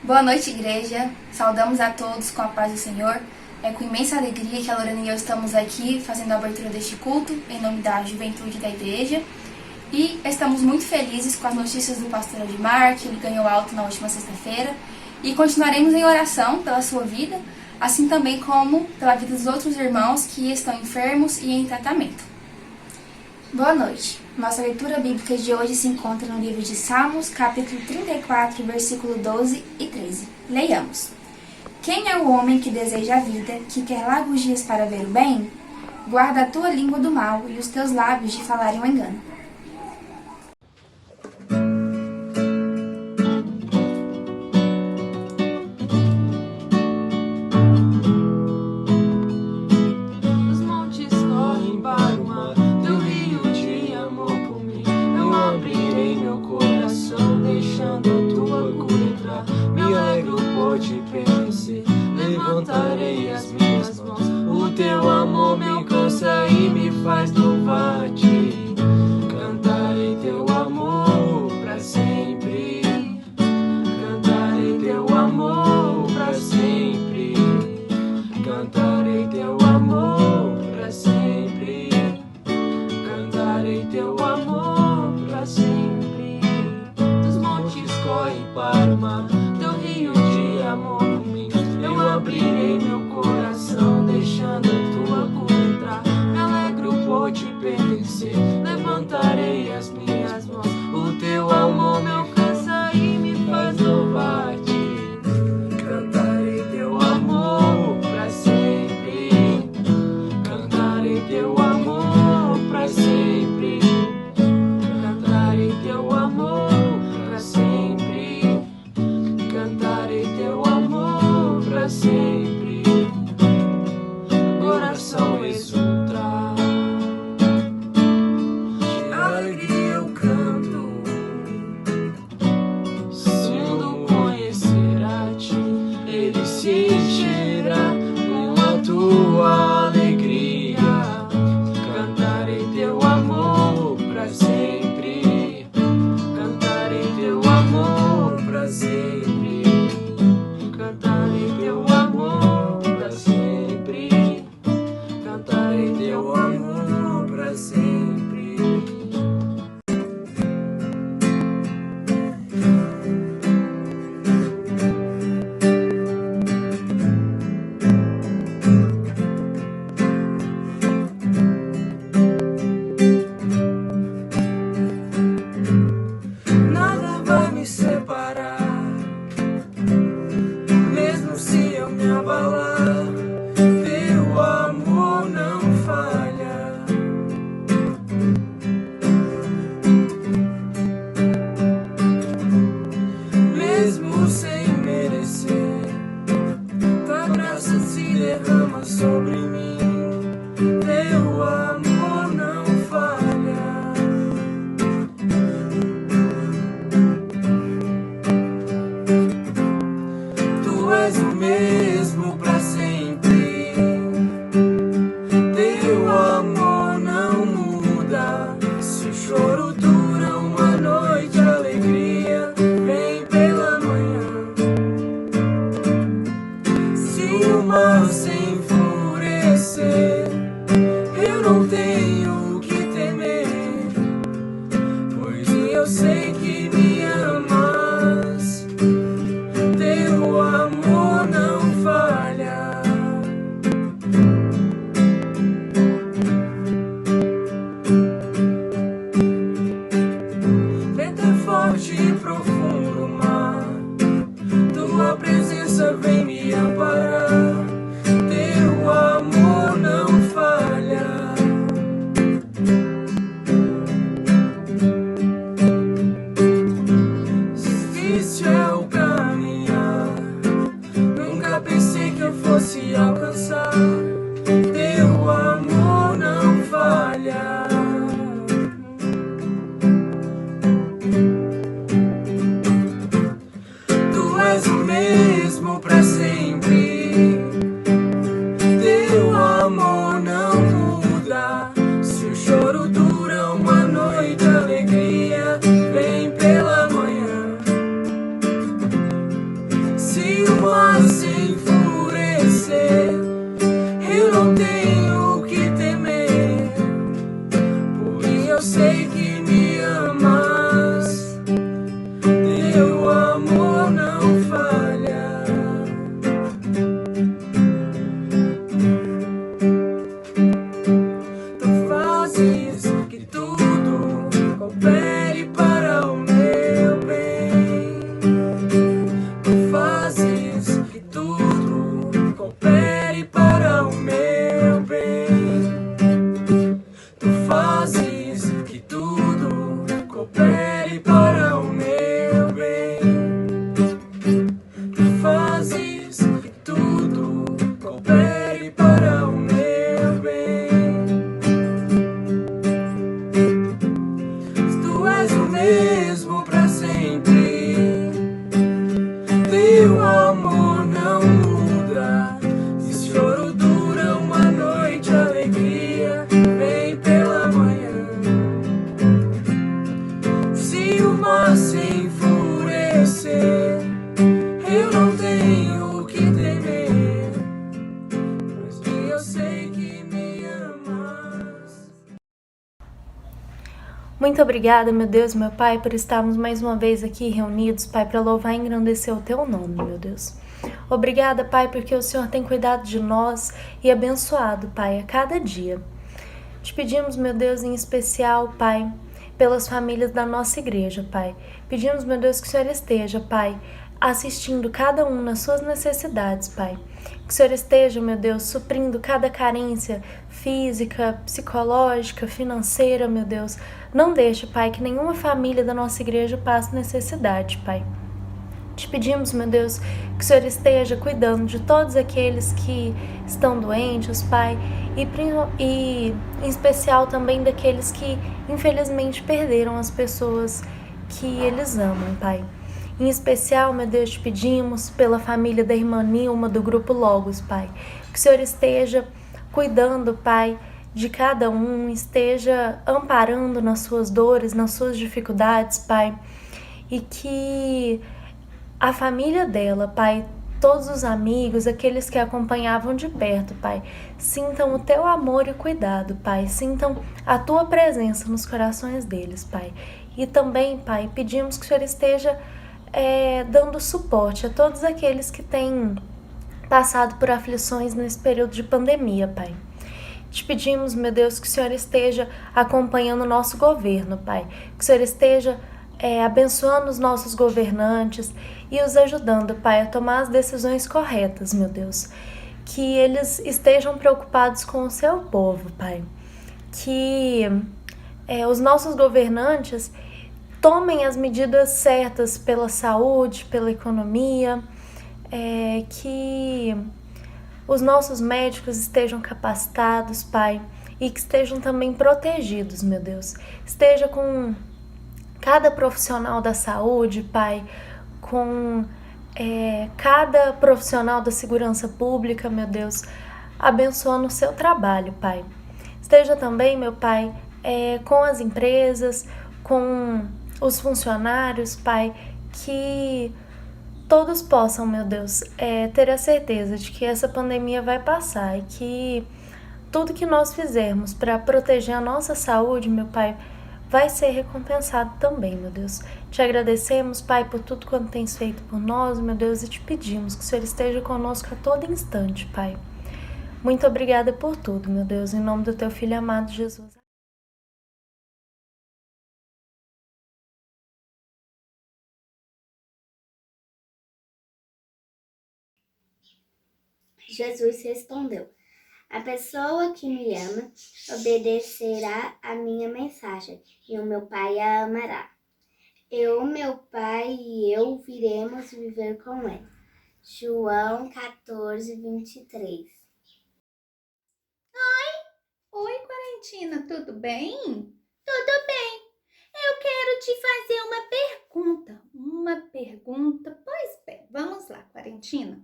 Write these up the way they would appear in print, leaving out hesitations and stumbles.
Boa noite, igreja. Saudamos a todos com a paz do Senhor. É com imensa alegria que a Lorena e eu estamos aqui fazendo a abertura deste culto em nome da juventude da igreja. E estamos muito felizes com as notícias do pastor Odmar, que ele ganhou alta na última sexta-feira. E continuaremos em oração pela sua vida, assim também como pela vida dos outros irmãos que estão enfermos e em tratamento. Boa noite. Nossa leitura bíblica de hoje se encontra no livro de Salmos, capítulo 34, versículo 12 e 13. Leiamos. Quem é o homem que deseja a vida, que quer largos dias para ver o bem? Guarda a tua língua do mal e os teus lábios de falarem o engano. Levantarei as minhas mãos. O teu amor me alcança e me faz louvar-te. Cantarei teu amor pra sempre. Cantarei teu amor pra sempre. Cantarei teu amor pra sempre. Cantarei teu amor pra sempre. Dos montes corre para o mar, teu rio de amor. Eu abrirei meu coração, deixando a tua cor entrar. Me alegro por te pertencer, levantarei as minhas mãos. O teu amor me alcança e me faz louvar-te. Cantarei teu amor pra sempre. Cantarei teu amor pra sempre. Cantarei teu amor pra sempre. Cantarei teu amor pra sempre, coração exultar, de alegria eu canto, se eu conhecer a ti, ele se encherá com a tua alegria. Cantarei teu amor pra sempre, cantarei teu amor pra sempre. Cantarei teu amor pra sempre. Cantarei teu amor pra sempre. Nada vai me separar. Se eu me abalar, teu amor não falha. Mesmo sem merecer, tua graça se derrama sobre mim. Teu amor não falha. Tu és o mesmo pra sempre. Teu amor não muda. Se o choro dura uma noite, a alegria vem pela manhã. Se o mar se enfurecer, eu não tenho o que temer, pois eu sei que me amas. Teu amor não falha. Vento é forte e profundo mar, tua presença vem me amparar. Teu amor não falha. coopere para o meu bem. Tu fazes que tudo coopere para o meu bem. Tu és o mesmo para sempre. Teu amor não muda. Se choro dura uma noite, alegria vem pela manhã. Se o mar se enfurecer, eu não tenho o que temer, pois que eu sei que me amas. Muito obrigada, meu Deus, meu Pai, por estarmos mais uma vez aqui reunidos, Pai, para louvar e engrandecer o Teu nome, meu Deus. Obrigada, Pai, porque o Senhor tem cuidado de nós e abençoado, Pai, a cada dia. Te pedimos, meu Deus, em especial, Pai, pelas famílias da nossa igreja, Pai. Pedimos, meu Deus, que o Senhor esteja, Pai, assistindo cada um nas suas necessidades, Pai. Que o Senhor esteja, meu Deus, suprindo cada carência física, psicológica, financeira, meu Deus. Não deixe, Pai, que nenhuma família da nossa igreja passe necessidade, Pai. Te pedimos, meu Deus, que o Senhor esteja cuidando de todos aqueles que estão doentes, Pai, e em especial também daqueles que infelizmente perderam as pessoas que eles amam, Pai. Em especial, meu Deus, te pedimos pela família da irmã Nilma do Grupo Logos, Pai. Que o Senhor esteja cuidando, Pai, de cada um, esteja amparando nas suas dores, nas suas dificuldades, Pai. E que a família dela, Pai, todos os amigos, aqueles que a acompanhavam de perto, Pai, sintam o Teu amor e cuidado, Pai. Sintam a Tua presença nos corações deles, Pai. E também, Pai, pedimos que o Senhor esteja dando suporte a todos aqueles que têm passado por aflições nesse período de pandemia, Pai. Te pedimos, meu Deus, que o Senhor esteja acompanhando o nosso governo, Pai. Que o Senhor esteja abençoando os nossos governantes e os ajudando, Pai, a tomar as decisões corretas, meu Deus. Que eles estejam preocupados com o seu povo, Pai. Que os nossos governantes tomem as medidas certas pela saúde, pela economia, que os nossos médicos estejam capacitados, Pai, e que estejam também protegidos, meu Deus. Esteja com cada profissional da saúde, Pai, com cada profissional da segurança pública, meu Deus, abençoando o seu trabalho, Pai. Esteja também, meu Pai, com as empresas, com os funcionários, Pai, que todos possam, meu Deus, ter a certeza de que essa pandemia vai passar e que tudo que nós fizermos para proteger a nossa saúde, meu Pai, vai ser recompensado também, meu Deus. Te agradecemos, Pai, por tudo quanto tens feito por nós, meu Deus, e te pedimos que o Senhor esteja conosco a todo instante, Pai. Muito obrigada por tudo, meu Deus, em nome do Teu Filho amado, Jesus. Jesus respondeu: a pessoa que me ama obedecerá a minha mensagem, e o meu Pai a amará. Meu Pai e eu viremos viver com ele. João 14:23. Oi, Quarentina, tudo bem? Tudo bem. Eu quero te fazer uma pergunta. Uma pergunta? Pois bem, vamos lá, Quarentina.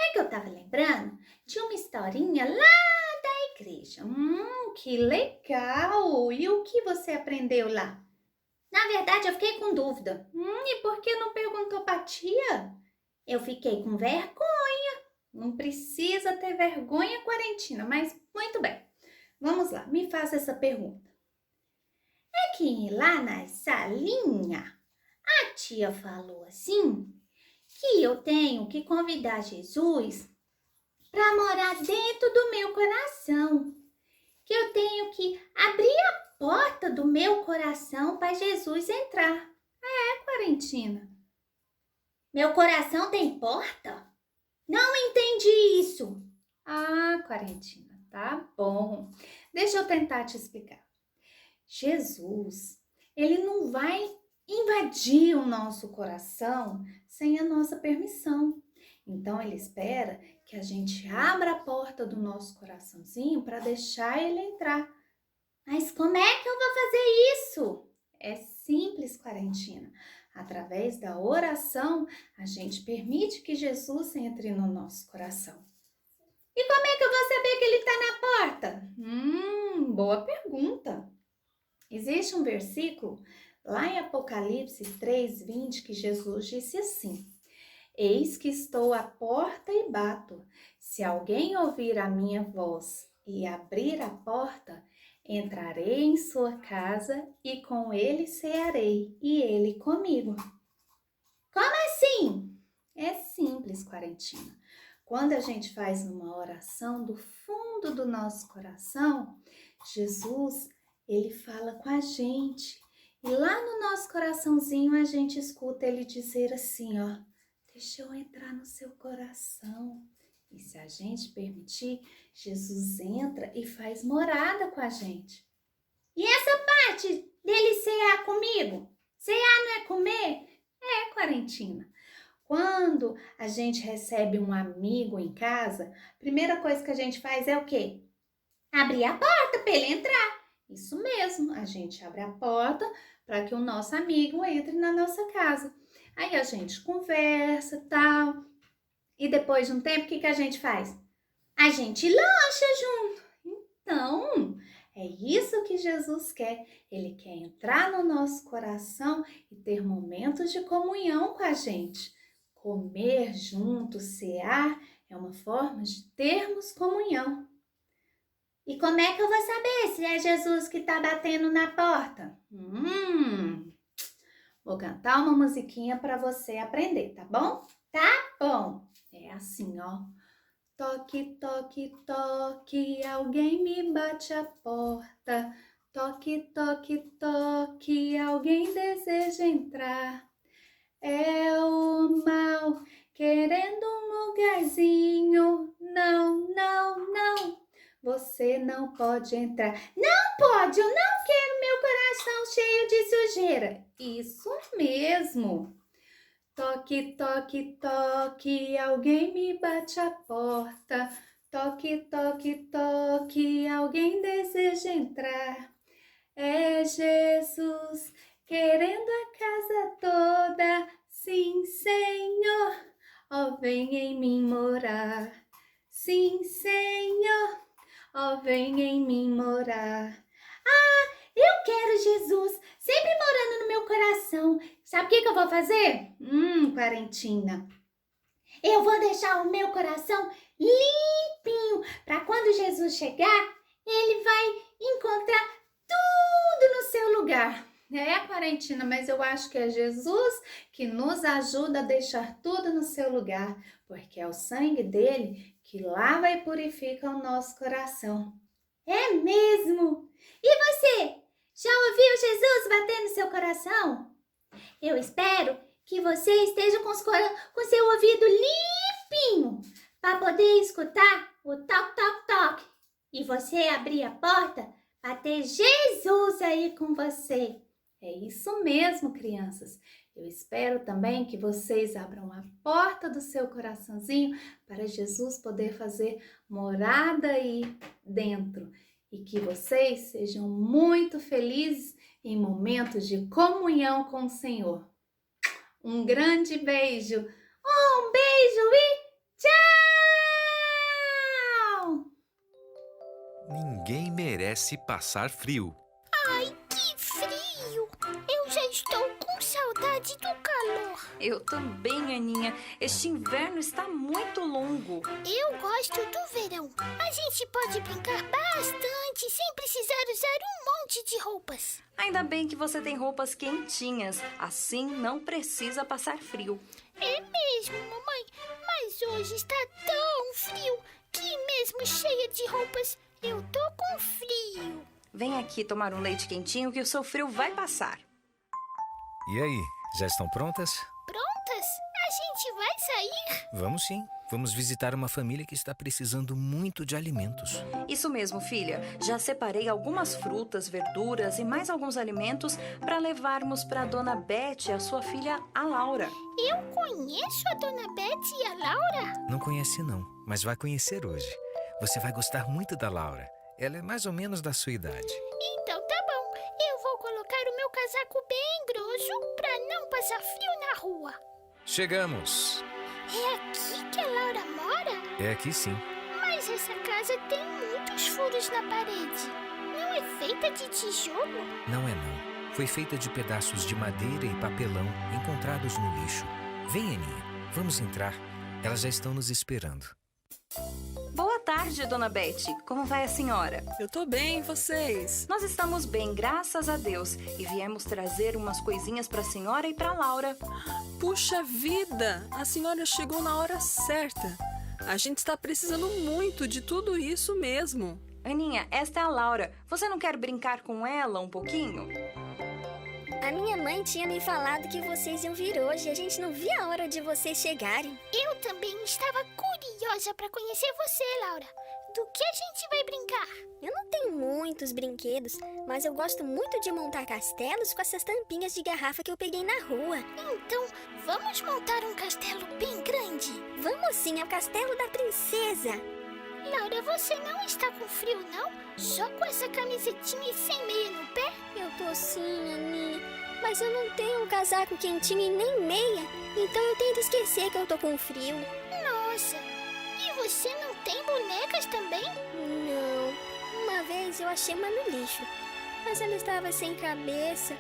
É que eu tava lembrando de uma historinha lá da igreja. Que legal! E o que você aprendeu lá? Na verdade, eu fiquei com dúvida. E por que não perguntou pra tia? Eu fiquei com vergonha. Não precisa ter vergonha, Quarentina, mas muito bem. Vamos lá, me faça essa pergunta. É que lá na salinha, a tia falou assim, que eu tenho que convidar Jesus para morar dentro do meu coração. Que eu tenho que abrir a porta do meu coração para Jesus entrar. Quarentina. Meu coração tem porta? Não entendi isso. Quarentina, tá bom. Deixa eu tentar te explicar. Jesus, ele não vai invadir o nosso coração sem a nossa permissão. Então, ele espera que a gente abra a porta do nosso coraçãozinho para deixar ele entrar. Mas como é que eu vou fazer isso? É simples, quarentina. Através da oração, a gente permite que Jesus entre no nosso coração. E como é que eu vou saber que ele está na porta? Boa pergunta. Existe um versículo lá em Apocalipse 3:20 que Jesus disse assim: Eis que estou à porta e bato. Se alguém ouvir a minha voz e abrir a porta, entrarei em sua casa e com ele cearei e ele comigo. Como assim? É simples, quarentina. Quando a gente faz uma oração do fundo do nosso coração, Jesus, ele fala com a gente. E lá no nosso coraçãozinho a gente escuta ele dizer assim, ó, deixa eu entrar no seu coração. E se a gente permitir, Jesus entra e faz morada com a gente. E essa parte dele cear comigo? Cear não é comer? É, quarentina. Quando a gente recebe um amigo em casa, a primeira coisa que a gente faz é o quê? Abrir a porta para ele entrar. Isso mesmo, a gente abre a porta para que o nosso amigo entre na nossa casa. Aí a gente conversa e tal. E depois de um tempo, o que a gente faz? A gente lancha junto. Então, é isso que Jesus quer. Ele quer entrar no nosso coração e ter momentos de comunhão com a gente. Comer junto, cear, é uma forma de termos comunhão. E como é que eu vou saber se é Jesus que está batendo na porta? Vou cantar uma musiquinha para você aprender, tá bom? Tá bom. É assim, ó. Toque, toque, toque, alguém me bate a porta. Toque, toque, toque, alguém deseja entrar. É o mal querendo um lugarzinho. Não, não, não. Você não pode entrar. Não pode, eu não quero meu coração cheio de sujeira. Isso mesmo. Toque, toque, toque, alguém me bate a porta. Toque, toque, toque, alguém deseja entrar. É Jesus querendo a casa toda. Sim, Senhor, ó, vem em mim morar. Sim, Senhor, ó, vem em mim morar. Ah, eu quero Jesus sempre morando no meu coração. Sabe o que eu vou fazer? Quarentina. Eu vou deixar o meu coração limpinho para quando Jesus chegar, ele vai encontrar tudo no seu lugar. É, quarentina, mas eu acho que é Jesus que nos ajuda a deixar tudo no seu lugar, porque é o sangue dele que lava e purifica o nosso coração. É mesmo? E você? Já ouviu Jesus bater no seu coração? Eu espero que você esteja com seu ouvido limpinho para poder escutar o toque, toque, toque. E você abrir a porta para ter Jesus aí com você. É isso mesmo, crianças. Eu espero também que vocês abram a porta do seu coraçãozinho para Jesus poder fazer morada aí dentro. E que vocês sejam muito felizes em momentos de comunhão com o Senhor. Um grande beijo. Um beijo e tchau! Ninguém merece passar frio. Ai, que frio! Eu já estou com saudade do calor. Eu também, Aninha. Este inverno está muito longo. Eu gosto do verão. A gente pode brincar bastante sem precisar usar um monte de roupas. Ainda bem que você tem roupas quentinhas. Assim não precisa passar frio. É mesmo, mamãe. Mas hoje está tão frio que mesmo cheia de roupas, eu tô com frio. Vem aqui tomar um leite quentinho que o seu frio vai passar. E aí, já estão prontas? Prontas? A gente vai sair ir? Vamos sim. Vamos visitar uma família que está precisando muito de alimentos. Isso mesmo, filha. Já separei algumas frutas, verduras e mais alguns alimentos para levarmos para a Dona Beth e a sua filha, a Laura. Eu conheço a Dona Beth e a Laura. Não conhece não, mas vai conhecer hoje. Você vai gostar muito da Laura. Ela é mais ou menos da sua idade. Então tá bom. Eu vou colocar o meu casaco bem grosso para não passar frio na rua. Chegamos! É aqui que a Laura mora? É aqui sim. Mas essa casa tem muitos furos na parede. Não é feita de tijolo? Não é não. Foi feita de pedaços de madeira e papelão encontrados no lixo. Vem, Aninha. Vamos entrar. Elas já estão nos esperando. Boa tarde, Dona Beth. Como vai a senhora? Eu tô bem, e vocês? Nós estamos bem, graças a Deus. E viemos trazer umas coisinhas para a senhora e para a Laura. Puxa vida! A senhora chegou na hora certa. A gente está precisando muito de tudo isso mesmo. Aninha, esta é a Laura. Você não quer brincar com ela um pouquinho? A minha mãe tinha me falado que vocês iam vir hoje. A gente não via a hora de vocês chegarem. Eu também estava curiosa para conhecer você, Laura. Do que a gente vai brincar? Eu não tenho muitos brinquedos, mas eu gosto muito de montar castelos com essas tampinhas de garrafa que eu peguei na rua. Então, vamos montar um castelo bem grande? Vamos sim, é o castelo da princesa. Laura, você não está com frio, não? Só com essa camisetinha e sem meia no pé? Eu tô sim, Aninha, mas eu não tenho um casaco quentinho e nem meia, então eu tento esquecer que eu tô com frio. Nossa, e você não tem bonecas também? Não, uma vez eu achei uma no lixo, mas ela estava sem cabeça.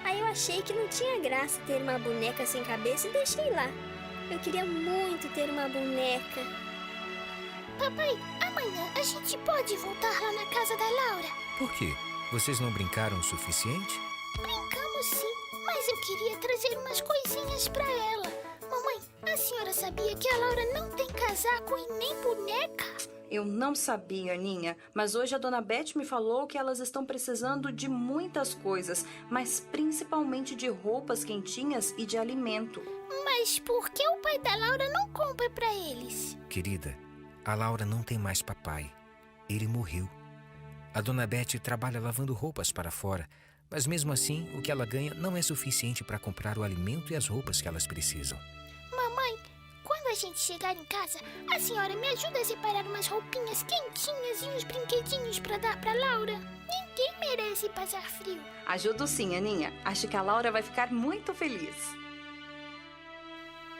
Aí eu achei que não tinha graça ter uma boneca sem cabeça e deixei lá. Eu queria muito ter uma boneca. Papai, amanhã a gente pode voltar lá na casa da Laura? Por quê? Vocês não brincaram o suficiente? Brincamos sim, mas eu queria trazer umas coisinhas pra ela. Mamãe, a senhora sabia que a Laura não tem casaco e nem boneca? Eu não sabia, Aninha, mas hoje a Dona Beth me falou que elas estão precisando de muitas coisas, mas principalmente de roupas quentinhas e de alimento. Mas por que o pai da Laura não compra pra eles? Querida, a Laura não tem mais papai. Ele morreu. A Dona Beth trabalha lavando roupas para fora, mas mesmo assim o que ela ganha não é suficiente para comprar o alimento e as roupas que elas precisam. Mamãe, quando a gente chegar em casa, a senhora me ajuda a separar umas roupinhas quentinhas e uns brinquedinhos para dar para Laura. Ninguém merece passar frio. Ajudo sim, Aninha. Acho que a Laura vai ficar muito feliz.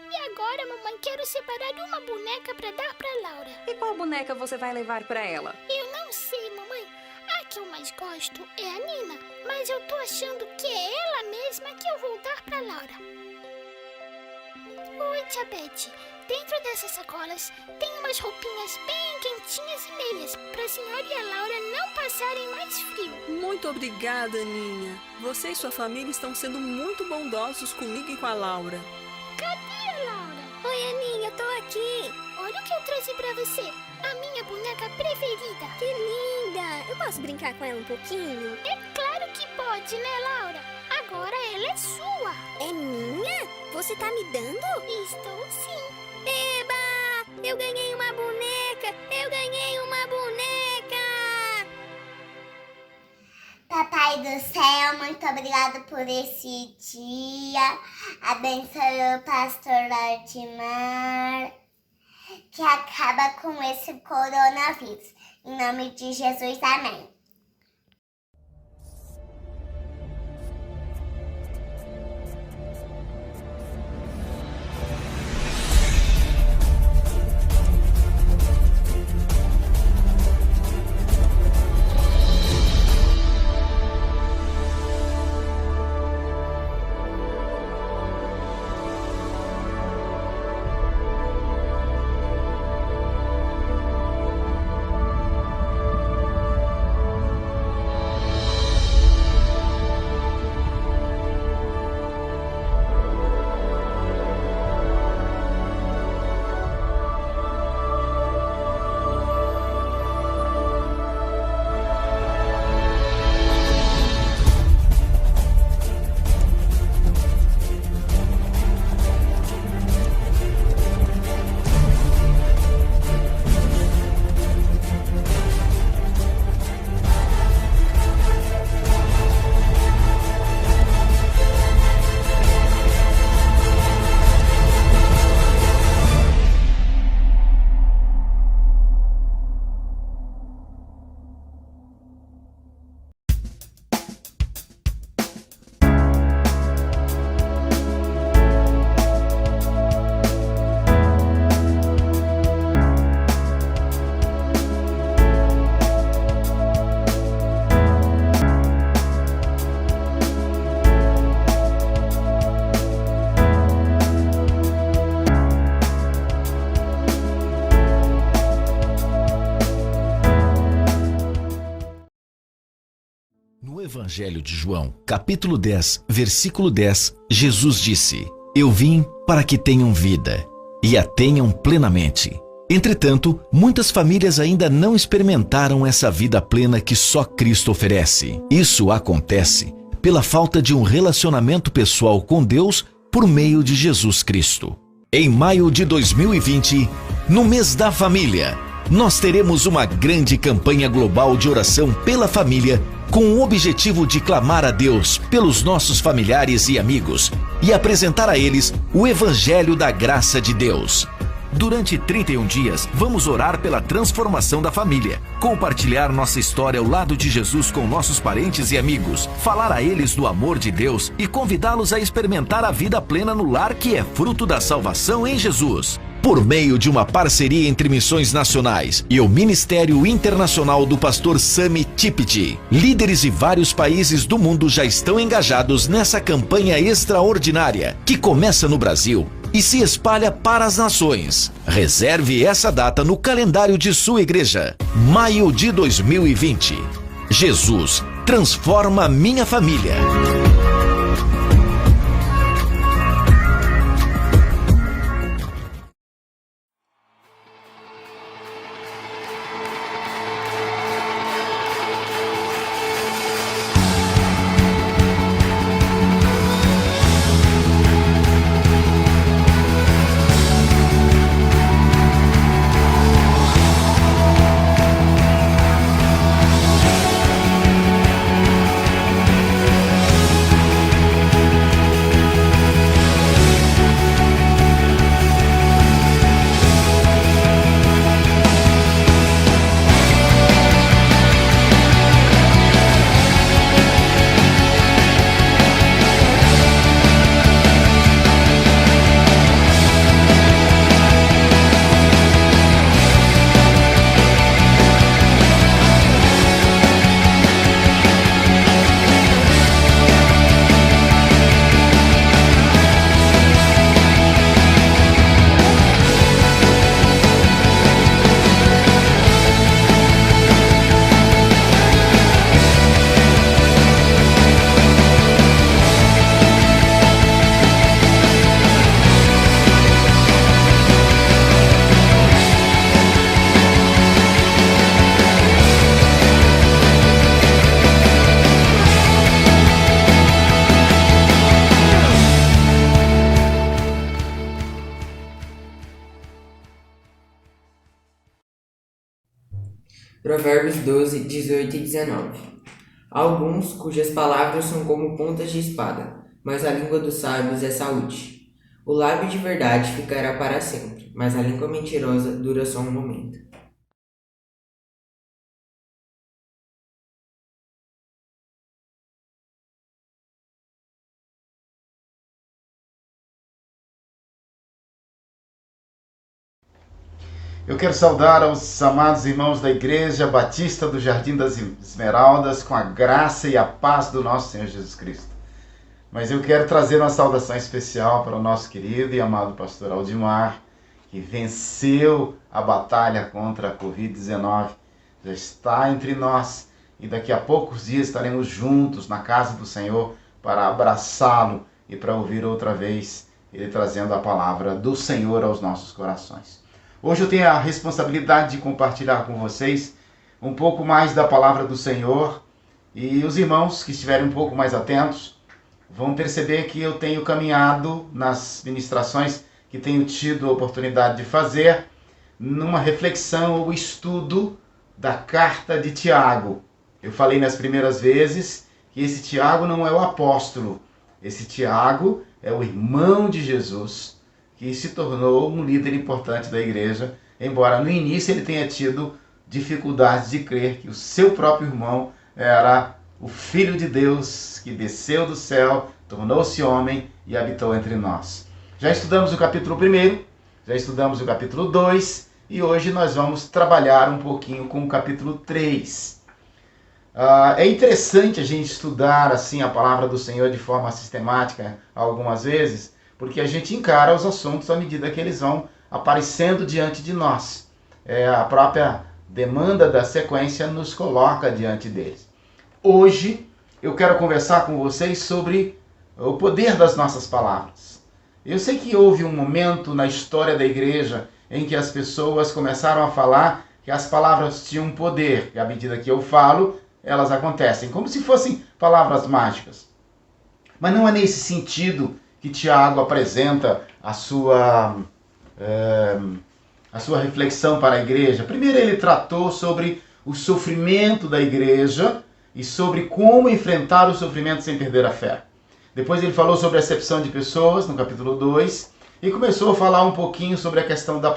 E agora, mamãe, quero separar uma boneca para dar para Laura. E qual boneca você vai levar para ela? Eu não sei, mamãe. A que eu mais gosto é a Nina, mas eu tô achando que é ela mesma que eu vou dar para Laura. Oi, tia Beth. Dentro dessas sacolas tem umas roupinhas bem quentinhas e meias para a senhora e a Laura não passarem mais frio. Muito obrigada, Aninha. Você e sua família estão sendo muito bondosos comigo e com a Laura. Cadê a Laura? Oi, Aninha, eu tô aqui. Olha o que eu trouxe pra você. A minha boneca preferida. Que linda! Eu posso brincar com ela um pouquinho? É claro que pode, né, Laura? Agora ela é sua. É minha? Você tá me dando? Estou sim. Eba! Eu ganhei uma boneca! Eu ganhei uma boneca! Papai do céu, muito obrigado por esse dia. Abençoe o pastor Lortimar, que acaba com esse coronavírus. Em nome de Jesus, amém. Evangelho de João, capítulo 10, versículo 10, Jesus disse: Eu vim para que tenham vida e a tenham plenamente. Entretanto, muitas famílias ainda não experimentaram essa vida plena que só Cristo oferece. Isso acontece pela falta de um relacionamento pessoal com Deus por meio de Jesus Cristo. Em maio de 2020, no mês da família, nós teremos uma grande campanha global de oração pela família, com o objetivo de clamar a Deus pelos nossos familiares e amigos e apresentar a eles o Evangelho da Graça de Deus. Durante 31 dias, vamos orar pela transformação da família, compartilhar nossa história ao lado de Jesus com nossos parentes e amigos, falar a eles do amor de Deus e convidá-los a experimentar a vida plena no lar que é fruto da salvação em Jesus. Por meio de uma parceria entre Missões Nacionais e o Ministério Internacional do Pastor Sami Tipiti, líderes de vários países do mundo já estão engajados nessa campanha extraordinária, que começa no Brasil e se espalha para as nações. Reserve essa data no calendário de sua igreja. Maio de 2020. Jesus transforma minha família. Provérbios 12, 18 e 19. Há alguns cujas palavras são como pontas de espada, mas a língua dos sábios é saúde. O lábio de verdade ficará para sempre, mas a língua mentirosa dura só um momento. Eu quero saudar aos amados irmãos da Igreja Batista do Jardim das Esmeraldas com a graça e a paz do nosso Senhor Jesus Cristo. Mas eu quero trazer uma saudação especial para o nosso querido e amado pastor Aldimar, que venceu a batalha contra a Covid-19, já está entre nós e daqui a poucos dias estaremos juntos na casa do Senhor para abraçá-lo e para ouvir outra vez ele trazendo a palavra do Senhor aos nossos corações. Hoje eu tenho a responsabilidade de compartilhar com vocês um pouco mais da palavra do Senhor, e os irmãos que estiverem um pouco mais atentos vão perceber que eu tenho caminhado nas ministrações que tenho tido a oportunidade de fazer numa reflexão ou estudo da carta de Tiago. Eu falei nas primeiras vezes que esse Tiago não é o apóstolo, esse Tiago é o irmão de Jesus, que se tornou um líder importante da igreja, embora no início ele tenha tido dificuldades de crer que o seu próprio irmão era o Filho de Deus, que desceu do céu, tornou-se homem e habitou entre nós. Já estudamos o capítulo 1, já estudamos o capítulo 2, e hoje nós vamos trabalhar um pouquinho com o capítulo 3. É interessante a gente estudar assim a palavra do Senhor de forma sistemática algumas vezes, porque a gente encara os assuntos à medida que eles vão aparecendo diante de nós. A própria demanda da sequência nos coloca diante deles. Hoje eu quero conversar com vocês sobre o poder das nossas palavras. Eu sei que houve um momento na história da igreja em que as pessoas começaram a falar que as palavras tinham poder, e à medida que eu falo, elas acontecem, como se fossem palavras mágicas. Mas não é nesse sentido que Tiago apresenta a sua reflexão para a igreja. Primeiro ele tratou sobre o sofrimento da igreja e sobre como enfrentar o sofrimento sem perder a fé. Depois ele falou sobre a acepção de pessoas, no capítulo 2, e começou a falar um pouquinho sobre a questão das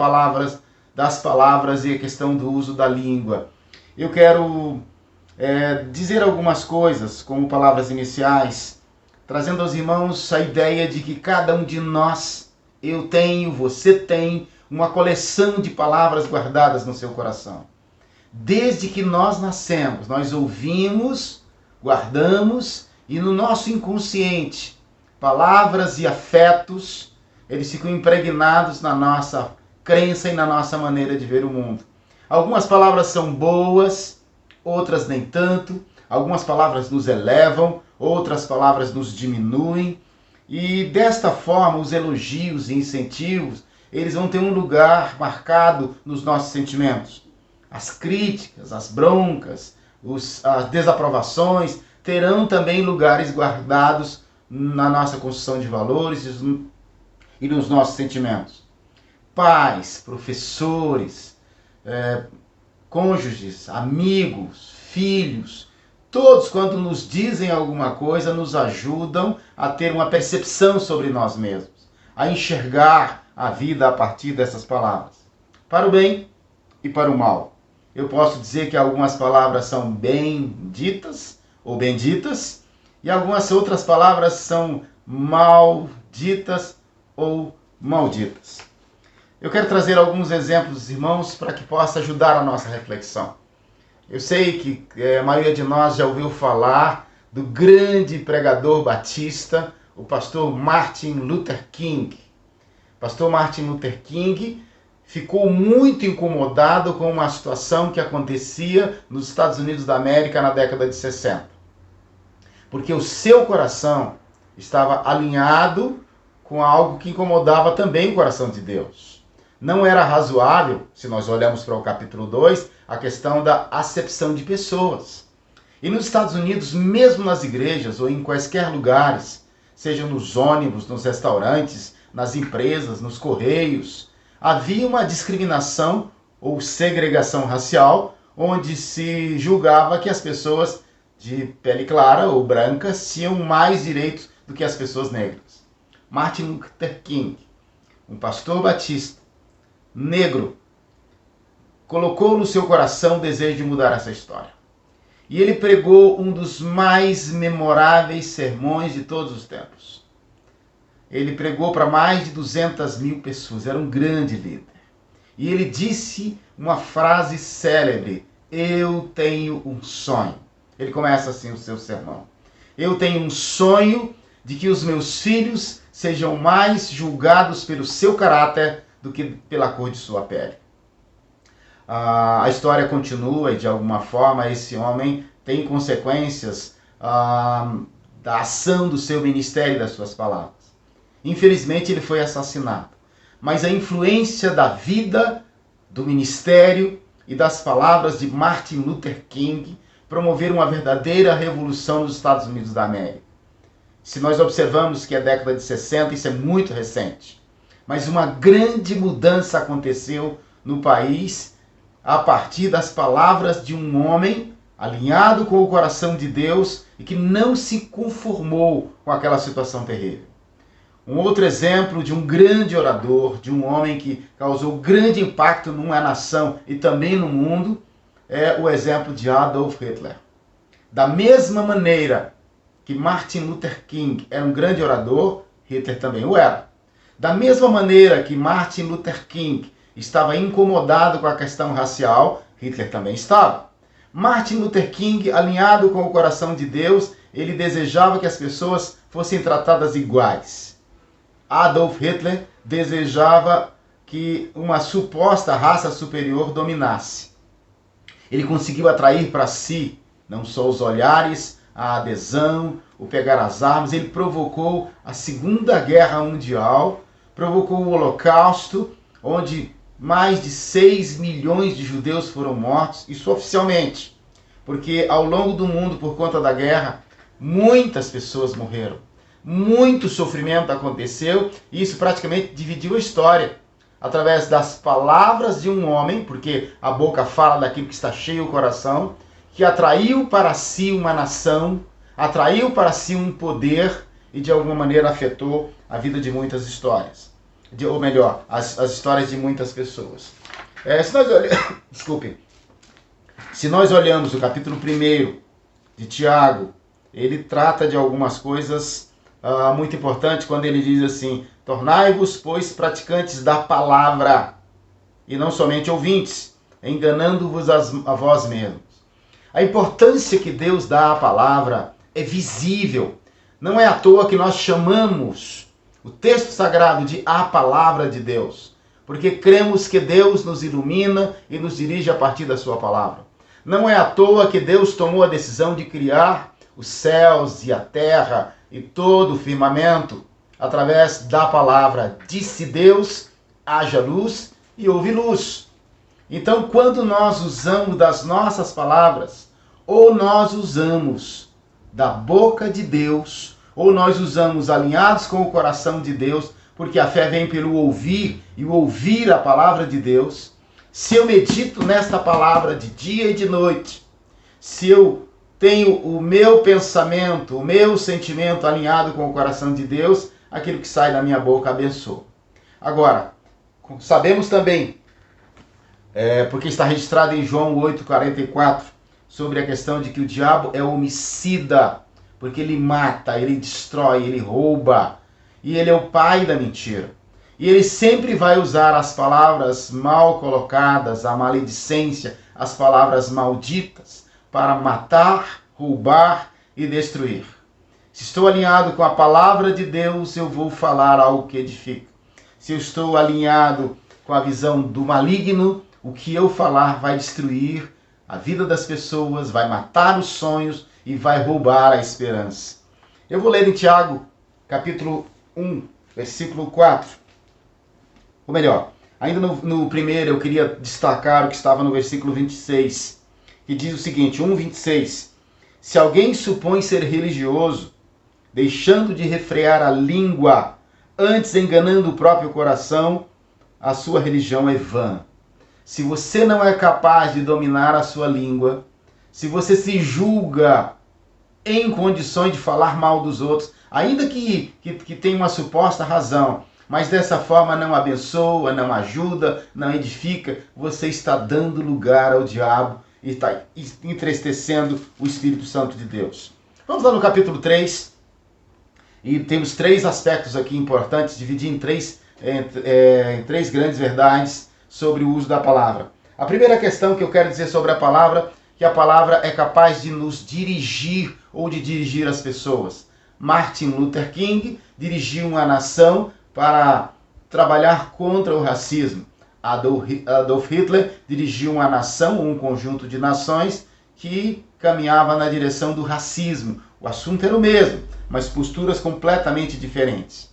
palavras e a questão do uso da língua. Eu quero dizer algumas coisas, como palavras iniciais, trazendo aos irmãos a ideia de que cada um de nós, eu tenho, você tem, uma coleção de palavras guardadas no seu coração. Desde que nós nascemos, nós ouvimos, guardamos, e no nosso inconsciente, palavras e afetos, eles ficam impregnados na nossa crença e na nossa maneira de ver o mundo. Algumas palavras são boas, outras nem tanto. Algumas palavras nos elevam, outras palavras nos diminuem. E desta forma, os elogios e incentivos, eles vão ter um lugar marcado nos nossos sentimentos. As críticas, as broncas, as desaprovações terão também lugares guardados na nossa construção de valores e nos nossos sentimentos. Pais, professores, cônjuges, amigos, filhos, todos, quando nos dizem alguma coisa, nos ajudam a ter uma percepção sobre nós mesmos, a enxergar a vida a partir dessas palavras, para o bem e para o mal. Eu posso dizer que algumas palavras são bem ditas ou benditas, e algumas outras palavras são malditas ou malditas. Eu quero trazer alguns exemplos, irmãos, para que possa ajudar a nossa reflexão. Eu sei que a maioria de nós já ouviu falar do grande pregador batista, o pastor Martin Luther King. O pastor Martin Luther King ficou muito incomodado com uma situação que acontecia nos Estados Unidos da América na década de 60. Porque o seu coração estava alinhado com algo que incomodava também o coração de Deus. Não era razoável, se nós olhamos para o capítulo 2, a questão da acepção de pessoas. E nos Estados Unidos, mesmo nas igrejas ou em quaisquer lugares, seja nos ônibus, nos restaurantes, nas empresas, nos correios, havia uma discriminação ou segregação racial, onde se julgava que as pessoas de pele clara ou branca tinham mais direitos do que as pessoas negras. Martin Luther King, um pastor batista, negro, colocou no seu coração o desejo de mudar essa história. E ele pregou um dos mais memoráveis sermões de todos os tempos. Ele pregou para mais de 200 mil pessoas, era um grande líder. E ele disse uma frase célebre: eu tenho um sonho. Ele começa assim o seu sermão: eu tenho um sonho de que os meus filhos sejam mais julgados pelo seu caráter do que pela cor de sua pele. A história continua e, de alguma forma, esse homem tem consequências da ação do seu ministério e das suas palavras. Infelizmente, ele foi assassinado. Mas a influência da vida, do ministério e das palavras de Martin Luther King promoveram uma verdadeira revolução nos Estados Unidos da América. Se nós observamos que a década de 60, isso é muito recente. Mas uma grande mudança aconteceu no país a partir das palavras de um homem alinhado com o coração de Deus e que não se conformou com aquela situação terrível. Um outro exemplo de um grande orador, de um homem que causou grande impacto numa nação e também no mundo, é o exemplo de Adolf Hitler. Da mesma maneira que Martin Luther King era um grande orador, Hitler também o era. Da mesma maneira que Martin Luther King estava incomodado com a questão racial, Hitler também estava. Martin Luther King, alinhado com o coração de Deus, ele desejava que as pessoas fossem tratadas iguais. Adolf Hitler desejava que uma suposta raça superior dominasse. Ele conseguiu atrair para si não só os olhares, a adesão, o pegar as armas. Ele provocou a Segunda Guerra Mundial, provocou o Holocausto, onde mais de 6 milhões de judeus foram mortos, isso oficialmente, porque ao longo do mundo, por conta da guerra, muitas pessoas morreram, muito sofrimento aconteceu, e isso praticamente dividiu a história, através das palavras de um homem, porque a boca fala daquilo que está cheio o coração, que atraiu para si uma nação, atraiu para si um poder e de alguma maneira afetou a vida de muitas histórias. Ou melhor, as histórias de muitas pessoas. Se nós olhamos o capítulo 1 de Tiago, ele trata de algumas coisas muito importantes quando ele diz assim: tornai-vos, pois, praticantes da palavra, e não somente ouvintes, enganando-vos a vós mesmos. A importância que Deus dá à palavra é visível. Não é à toa que nós chamamos o texto sagrado de a palavra de Deus, porque cremos que Deus nos ilumina e nos dirige a partir da sua palavra. Não é à toa que Deus tomou a decisão de criar os céus e a terra e todo o firmamento através da palavra. Disse Deus, haja luz, e houve luz. Então, quando nós usamos das nossas palavras, ou nós usamos da boca de Deus, ou nós usamos alinhados com o coração de Deus, porque a fé vem pelo ouvir, e o ouvir a palavra de Deus. Se eu medito nesta palavra de dia e de noite, se eu tenho o meu pensamento, o meu sentimento alinhado com o coração de Deus, aquilo que sai da minha boca abençoa. Agora, sabemos também, porque está registrado em João 8,44, sobre a questão de que o diabo é homicida, porque ele mata, ele destrói, ele rouba, e ele é o pai da mentira. E ele sempre vai usar as palavras mal colocadas, a maledicência, as palavras malditas, para matar, roubar e destruir. Se estou alinhado com a palavra de Deus, eu vou falar algo que edifica. Se eu estou alinhado com a visão do maligno, o que eu falar vai destruir a vida das pessoas, vai matar os sonhos e vai roubar a esperança. Eu vou ler em Tiago, capítulo 1, versículo 4. Ou melhor, ainda no primeiro eu queria destacar o que estava no versículo 26, que diz o seguinte, 1:26. Se alguém supõe ser religioso, deixando de refrear a língua, antes enganando o próprio coração, a sua religião é vã. Se você não é capaz de dominar a sua língua, se você se julga em condições de falar mal dos outros, ainda que tenha uma suposta razão, mas dessa forma não abençoa, não ajuda, não edifica, você está dando lugar ao diabo e está entristecendo o Espírito Santo de Deus. Vamos lá no capítulo 3, e temos 3 aspectos aqui importantes, dividir em três grandes verdades sobre o uso da palavra. A primeira questão que eu quero dizer sobre a palavra, que a palavra é capaz de nos dirigir ou de dirigir as pessoas. Martin Luther King dirigiu uma nação para trabalhar contra o racismo. Adolf Hitler dirigiu uma nação, um conjunto de nações que caminhava na direção do racismo. O assunto era o mesmo, mas posturas completamente diferentes.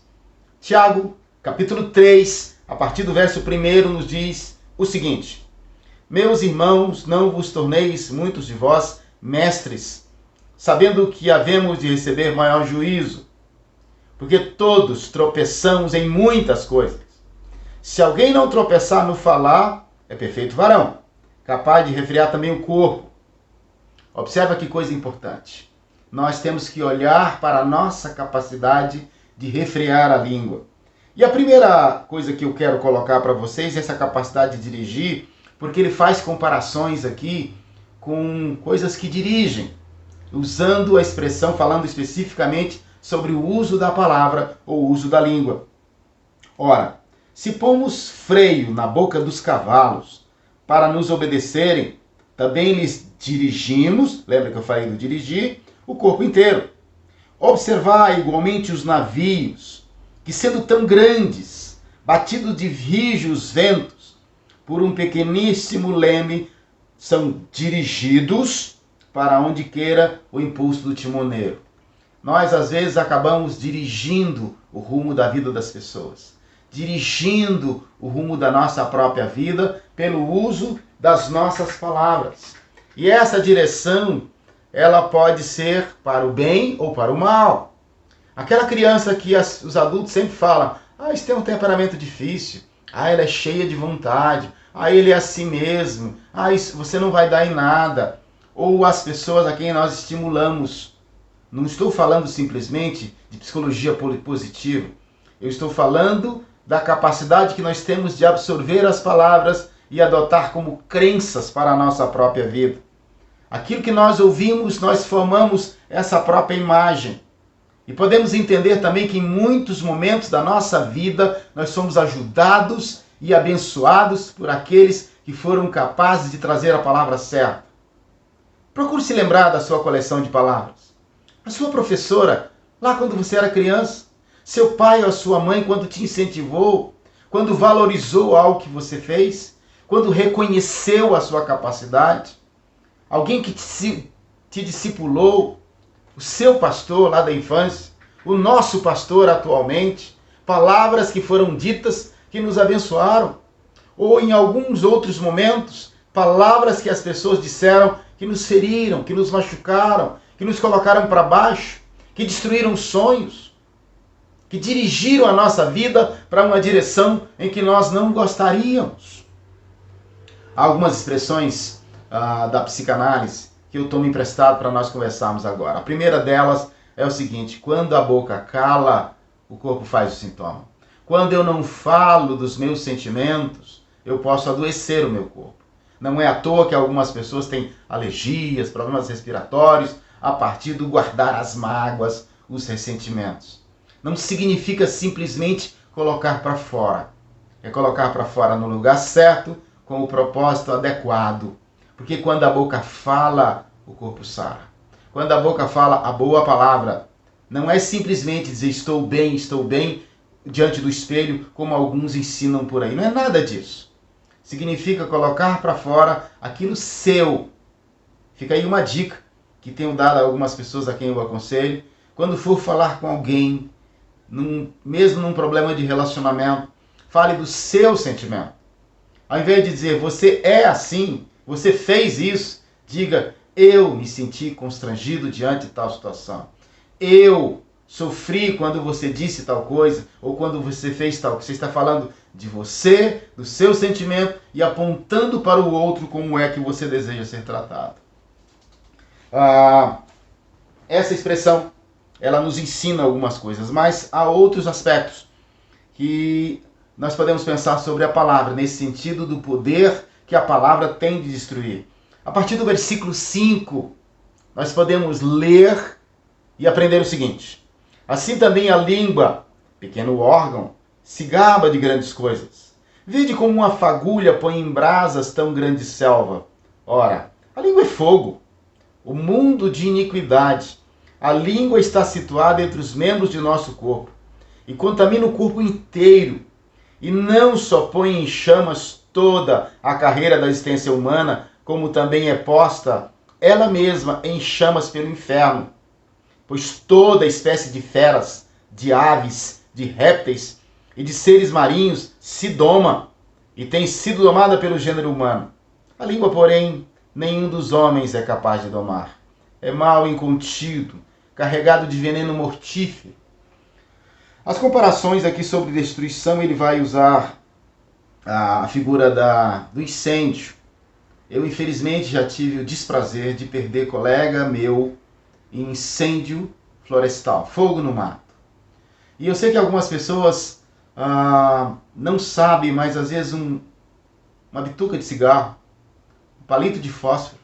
Tiago, capítulo 3, a partir do verso 1, nos diz o seguinte: meus irmãos, não vos torneis muitos de vós mestres, sabendo que havemos de receber maior juízo, porque todos tropeçamos em muitas coisas. Se alguém não tropeçar no falar, é perfeito varão, capaz de refrear também o corpo. Observa que coisa importante. Nós temos que olhar para a nossa capacidade de refrear a língua. E a primeira coisa que eu quero colocar para vocês é essa capacidade de dirigir, porque ele faz comparações aqui com coisas que dirigem, usando a expressão, falando especificamente sobre o uso da palavra ou o uso da língua. Ora, se pomos freio na boca dos cavalos para nos obedecerem, também lhes dirigimos, lembra que eu falei do dirigir, o corpo inteiro. Observai igualmente os navios, que sendo tão grandes, batidos de rijos ventos, por um pequeníssimo leme, são dirigidos para onde queira o impulso do timoneiro. Nós, às vezes, acabamos dirigindo o rumo da vida das pessoas, dirigindo o rumo da nossa própria vida pelo uso das nossas palavras. E essa direção, ela pode ser para o bem ou para o mal. Aquela criança que os adultos sempre falam, isso tem um temperamento difícil, ela é cheia de vontade, ele é assim mesmo, isso, você não vai dar em nada. Ou as pessoas a quem nós estimulamos. Não estou falando simplesmente de psicologia positiva. Eu estou falando da capacidade que nós temos de absorver as palavras e adotar como crenças para a nossa própria vida. Aquilo que nós ouvimos, nós formamos essa própria imagem. E podemos entender também que em muitos momentos da nossa vida nós somos ajudados e abençoados por aqueles que foram capazes de trazer a palavra certa. Procure se lembrar da sua coleção de palavras. A sua professora, lá quando você era criança, seu pai ou a sua mãe quando te incentivou, quando valorizou algo que você fez, quando reconheceu a sua capacidade, alguém que te discipulou, o seu pastor lá da infância, o nosso pastor atualmente, palavras que foram ditas que nos abençoaram, ou em alguns outros momentos, palavras que as pessoas disseram que nos feriram, que nos machucaram, que nos colocaram para baixo, que destruíram sonhos, que dirigiram a nossa vida para uma direção em que nós não gostaríamos. Há algumas expressões da psicanálise que eu tomo emprestado para nós conversarmos agora. A primeira delas é o seguinte: quando a boca cala, o corpo faz o sintoma. Quando eu não falo dos meus sentimentos, eu posso adoecer o meu corpo. Não é à toa que algumas pessoas têm alergias, problemas respiratórios, a partir do guardar as mágoas, os ressentimentos. Não significa simplesmente colocar para fora. É colocar para fora no lugar certo, com o propósito adequado. Porque quando a boca fala, o corpo sara. Quando a boca fala a boa palavra, não é simplesmente dizer estou bem diante do espelho, como alguns ensinam por aí. Não é nada disso. Significa colocar para fora aquilo seu. Fica aí uma dica que tenho dado a algumas pessoas a quem eu aconselho. Quando for falar com alguém, mesmo num problema de relacionamento, fale do seu sentimento. Ao invés de dizer você é assim, você fez isso, diga eu me senti constrangido diante de tal situação. Eu sofri quando você disse tal coisa ou quando você fez tal. Você está falando de você, do seu sentimento e apontando para o outro como é que você deseja ser tratado. Essa expressão, ela nos ensina algumas coisas, mas há outros aspectos que nós podemos pensar sobre a palavra, nesse sentido do poder que a palavra tem de destruir. A partir do versículo 5, nós podemos ler e aprender o seguinte: assim também a língua, pequeno órgão, se gaba de grandes coisas. Vede como uma fagulha põe em brasas tão grande selva. Ora, a língua é fogo, o mundo de iniquidade. A língua está situada entre os membros de nosso corpo e contamina o corpo inteiro. E não só põe em chamas toda a carreira da existência humana, como também é posta ela mesma em chamas pelo inferno. Pois toda espécie de feras, de aves, de répteis e de seres marinhos se doma e tem sido domada pelo gênero humano. A língua, porém, nenhum dos homens é capaz de domar. É mal incontido, carregado de veneno mortífero. As comparações aqui sobre destruição, ele vai usar a figura do incêndio. Eu, infelizmente, já tive o desprazer de perder colega meu em incêndio florestal, fogo no mato. E eu sei que algumas pessoas não sabem, mas às vezes uma bituca de cigarro, um palito de fósforo,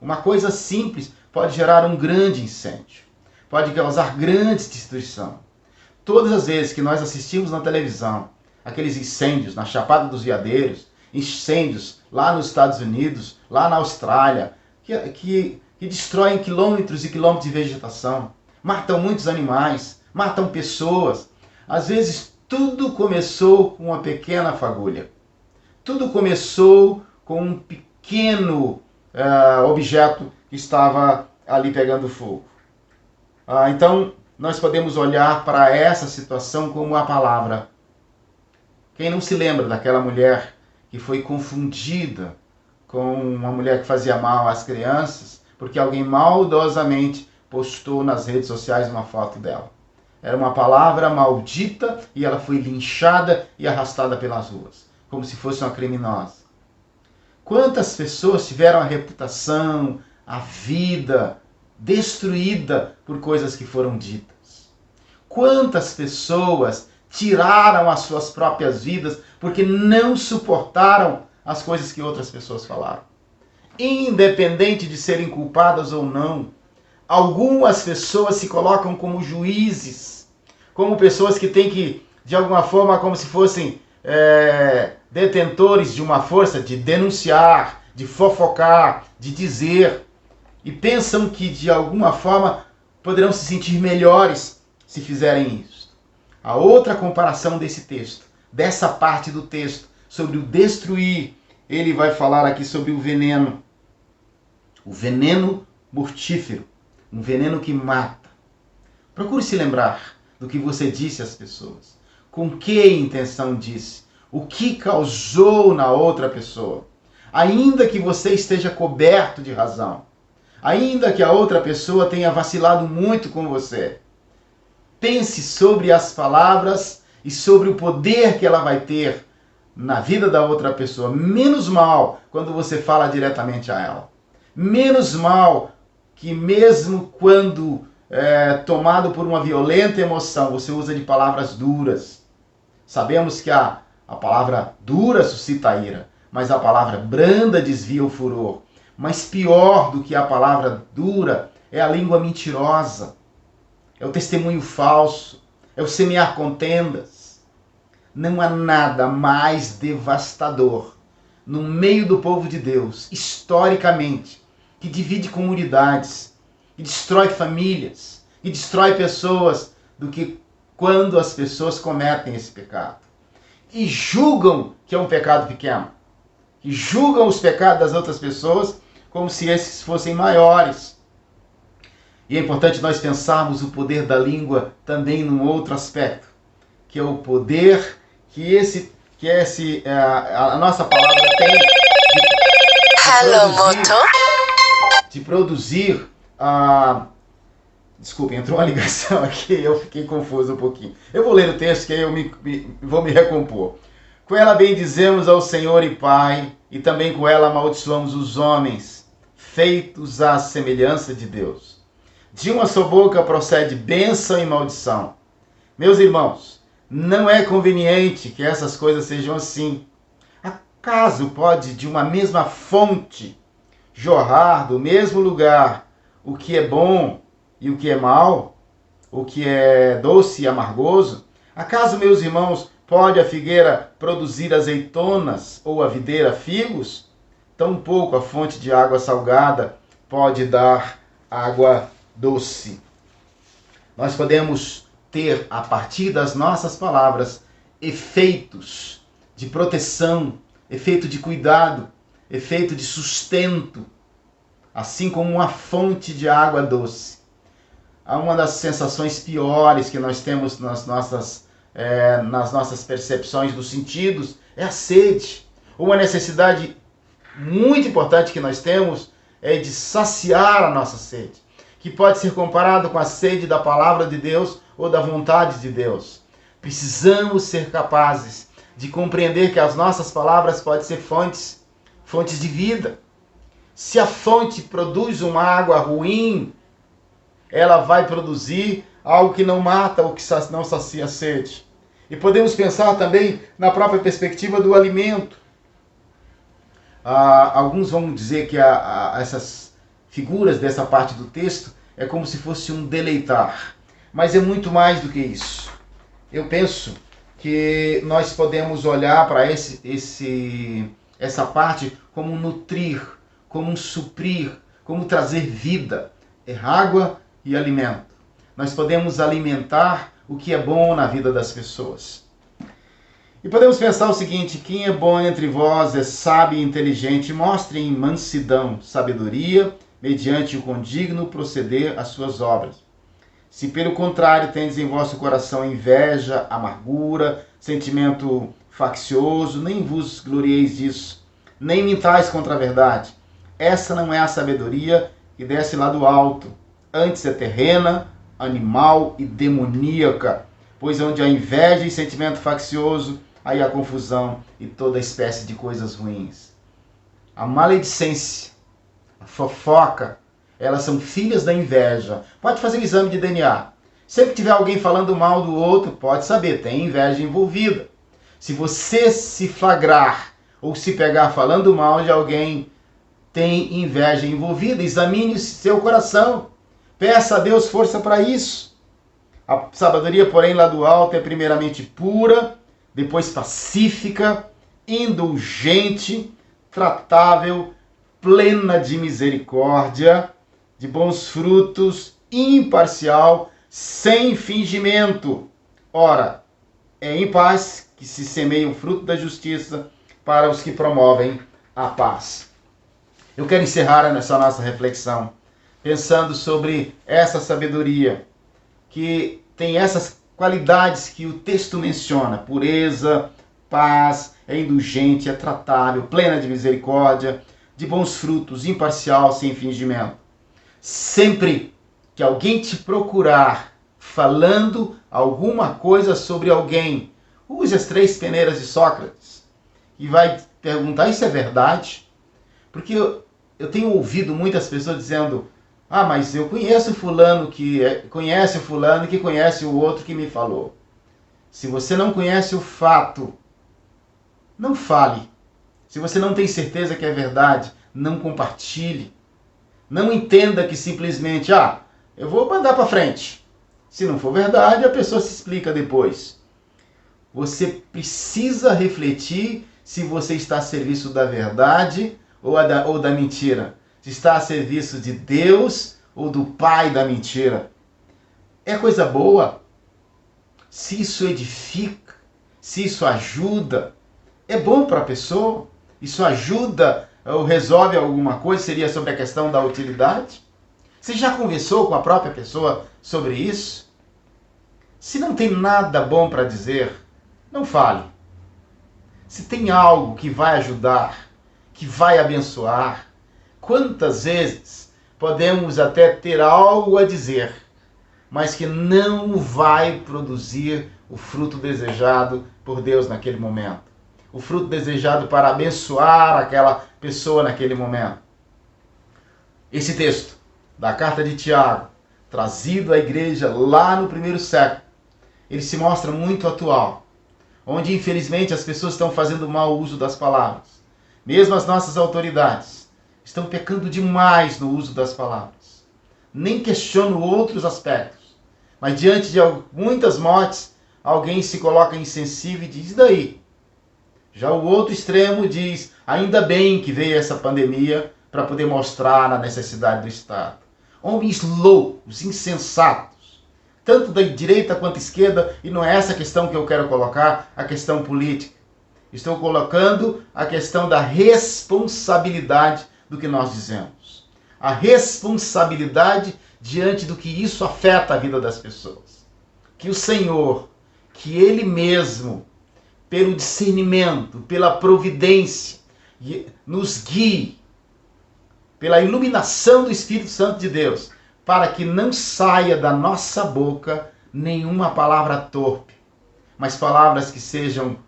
uma coisa simples pode gerar um grande incêndio, pode causar grande destruição. Todas as vezes que nós assistimos na televisão aqueles incêndios na Chapada dos Veadeiros, incêndios lá nos Estados Unidos, lá na Austrália, que destroem quilômetros e quilômetros de vegetação, matam muitos animais, matam pessoas. Às vezes tudo começou com uma pequena fagulha. Tudo começou com um pequeno objeto que estava ali pegando fogo. Então, nós podemos olhar para essa situação como a palavra. Quem não se lembra daquela mulher que foi confundida com uma mulher que fazia mal às crianças, porque alguém maldosamente postou nas redes sociais uma foto dela. Era uma palavra maldita e ela foi linchada e arrastada pelas ruas, como se fosse uma criminosa. Quantas pessoas tiveram a reputação, a vida destruída por coisas que foram ditas? Quantas pessoas tiraram as suas próprias vidas porque não suportaram as coisas que outras pessoas falaram? Independente de serem culpadas ou não, algumas pessoas se colocam como juízes, como pessoas que têm que, de alguma forma, como se fossem detentores de uma força de denunciar, de fofocar, de dizer, e pensam que, de alguma forma, poderão se sentir melhores se fizerem isso. A outra comparação desse texto, dessa parte do texto, sobre o destruir, ele vai falar aqui sobre o veneno mortífero, um veneno que mata. Procure se lembrar do que você disse às pessoas, com que intenção disse, o que causou na outra pessoa. Ainda que você esteja coberto de razão, ainda que a outra pessoa tenha vacilado muito com você, pense sobre as palavras e sobre o poder que ela vai ter na vida da outra pessoa. Menos mal quando você fala diretamente a ela. Menos mal que mesmo quando tomado por uma violenta emoção, você usa de palavras duras. Sabemos que a palavra dura suscita a ira, mas a palavra branda desvia o furor. Mas pior do que a palavra dura é a língua mentirosa, é o testemunho falso, é o semear contendas. Não há nada mais devastador no meio do povo de Deus, historicamente, que divide comunidades, que destrói famílias, que destrói pessoas, do que quando as pessoas cometem esse pecado. E julgam que é um pecado pequeno. E julgam os pecados das outras pessoas como se esses fossem maiores. E é importante nós pensarmos o poder da língua também num outro aspecto, que é o poder que a nossa palavra tem de produzir. Desculpe, entrou uma ligação aqui, eu fiquei confuso um pouquinho. Eu vou ler o texto que aí eu vou me recompor. Com ela bendizemos ao Senhor e Pai, e também com ela amaldiçoamos os homens, feitos à semelhança de Deus. De uma só boca procede bênção e maldição. Meus irmãos, não é conveniente que essas coisas sejam assim. Acaso pode de uma mesma fonte jorrar do mesmo lugar o que é bom e o que é mal, o que é doce e amargoso? Acaso, meus irmãos, pode a figueira produzir azeitonas ou a videira figos? Tampouco a fonte de água salgada pode dar água doce. Nós podemos ter, a partir das nossas palavras, efeitos de proteção, efeito de cuidado, efeito de sustento, assim como uma fonte de água doce. Uma das sensações piores que nós temos nas nossas percepções dos sentidos é a sede. Uma necessidade muito importante que nós temos é de saciar a nossa sede, que pode ser comparado com a sede da palavra de Deus ou da vontade de Deus. Precisamos ser capazes de compreender que as nossas palavras podem ser fontes de vida. Se a fonte produz uma água ruim, ela vai produzir algo que não mata ou que não sacia a sede. E podemos pensar também na própria perspectiva do alimento. Alguns vão dizer que essas figuras dessa parte do texto é como se fosse um deleitar. Mas é muito mais do que isso. Eu penso que nós podemos olhar para essa parte como um nutrir, como um suprir, como trazer vida. É água e alimento. Nós podemos alimentar o que é bom na vida das pessoas. E podemos pensar o seguinte: quem é bom entre vós é sábio e inteligente, mostrem mansidão, sabedoria mediante o condigno proceder às suas obras. Se pelo contrário tendes em vosso coração inveja, amargura, sentimento faccioso, nem vos glorieis disso, nem mintais contra a verdade. Essa não é a sabedoria que desce lá do alto, antes é terrena, animal e demoníaca, pois onde há inveja e sentimento faccioso, aí há confusão e toda espécie de coisas ruins. A maledicência, a fofoca, elas são filhas da inveja. Pode fazer um exame de DNA. Sempre que tiver alguém falando mal do outro, pode saber, tem inveja envolvida. Se você se flagrar ou se pegar falando mal de alguém, tem inveja envolvida. Examine seu coração. Peça a Deus força para isso. A sabedoria, porém, lá do alto é primeiramente pura, depois pacífica, indulgente, tratável, plena de misericórdia, de bons frutos, imparcial, sem fingimento. Ora, é em paz que se semeia o fruto da justiça para os que promovem a paz. Eu quero encerrar nessa nossa reflexão pensando sobre essa sabedoria que tem essas qualidades que o texto menciona: pureza, paz, é indulgente, é tratável, plena de misericórdia, de bons frutos, imparcial, sem fingimento. Sempre que alguém te procurar falando alguma coisa sobre alguém, use as 3 peneiras de Sócrates e vai perguntar: isso é verdade? Porque eu tenho ouvido muitas pessoas dizendo: ah, mas eu conheço fulano que conhece o fulano que conhece o outro que me falou. Se você não conhece o fato, não fale. Se você não tem certeza que é verdade, não compartilhe. Não entenda que simplesmente, eu vou mandar para frente. Se não for verdade, a pessoa se explica depois. Você precisa refletir se você está a serviço da verdade ou da mentira. Se está a serviço de Deus ou do pai da mentira. É coisa boa? Se isso edifica, se isso ajuda, é bom para a pessoa? Isso ajuda ou resolve alguma coisa? Seria sobre a questão da utilidade? Você já conversou com a própria pessoa sobre isso? Se não tem nada bom para dizer, não fale. Se tem algo que vai ajudar, que vai abençoar, quantas vezes podemos até ter algo a dizer, mas que não vai produzir o fruto desejado por Deus naquele momento? O fruto desejado para abençoar aquela pessoa naquele momento. Esse texto da carta de Tiago, trazido à igreja lá no primeiro século, ele se mostra muito atual, onde infelizmente as pessoas estão fazendo mau uso das palavras. Mesmo as nossas autoridades estão pecando demais no uso das palavras. Nem questionam outros aspectos, mas diante de muitas mortes, alguém se coloca insensível e diz: e daí? Já o outro extremo diz: ainda bem que veio essa pandemia para poder mostrar a necessidade do Estado. Homens loucos, insensatos, tanto da direita quanto da esquerda, e não é essa a questão que eu quero colocar, a questão política. Estou colocando a questão da responsabilidade do que nós dizemos. A responsabilidade diante do que isso afeta a vida das pessoas. Que o Senhor, que Ele mesmo, pelo discernimento, pela providência, nos guie, pela iluminação do Espírito Santo de Deus, para que não saia da nossa boca nenhuma palavra torpe, mas palavras que sejam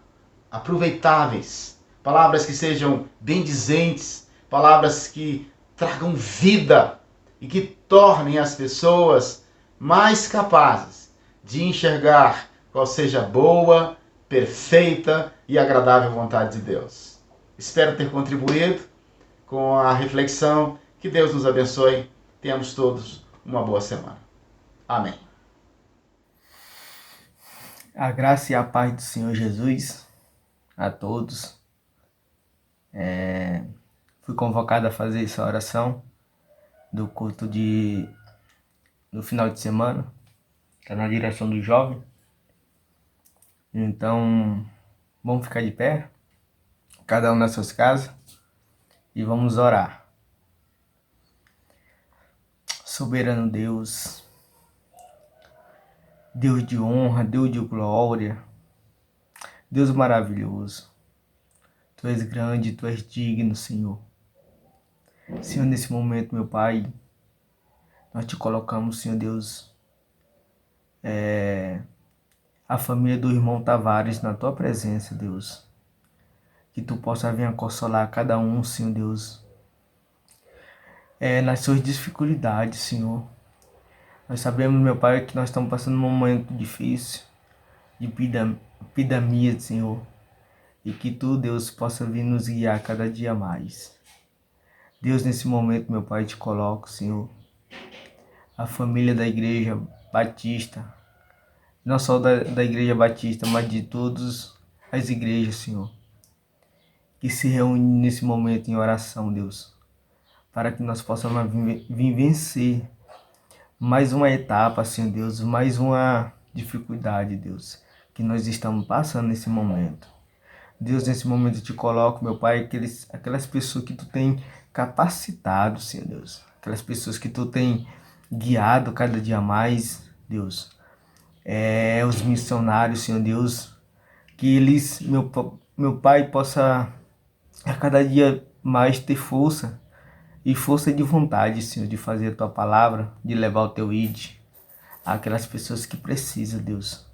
aproveitáveis, palavras que sejam bendizentes, palavras que tragam vida e que tornem as pessoas mais capazes de enxergar qual seja a boa, perfeita e agradável vontade de Deus. Espero ter contribuído com a reflexão. Que Deus nos abençoe. Tenhamos todos uma boa semana. Amém. A graça e a paz do Senhor Jesus a todos. Fui convocado a fazer essa oração do culto no final de semana, que é na direção do jovem. Então, vamos ficar de pé, cada um nas suas casas, e vamos orar. Soberano Deus, Deus de honra, Deus de glória, Deus maravilhoso. Tu és grande, Tu és digno, Senhor. Senhor, nesse momento, meu Pai, nós Te colocamos, Senhor Deus, a família do irmão Tavares na Tua presença, Deus. Que Tu possa vir a consolar cada um, Senhor Deus, nas suas dificuldades, Senhor. Nós sabemos, meu Pai, que nós estamos passando um momento difícil, de epidemia, Senhor. E que Tu, Deus, possa vir nos guiar cada dia mais. Deus, nesse momento, meu Pai, Te coloco, Senhor, a família da Igreja Batista, não só da Igreja Batista, mas de todas as igrejas, Senhor, que se reúnem nesse momento em oração, Deus, para que nós possamos vir vencer mais uma etapa, Senhor Deus, mais uma dificuldade, Deus, que nós estamos passando nesse momento. Deus, nesse momento eu Te coloco, meu Pai, aquelas pessoas que Tu tem capacitado, Senhor Deus, aquelas pessoas que Tu tem guiado cada dia mais, Deus, os missionários, Senhor Deus, que eles, meu Pai, possa a cada dia mais ter força e força de vontade, Senhor, de fazer a Tua palavra, de levar o Teu ID àquelas pessoas que precisam, Deus,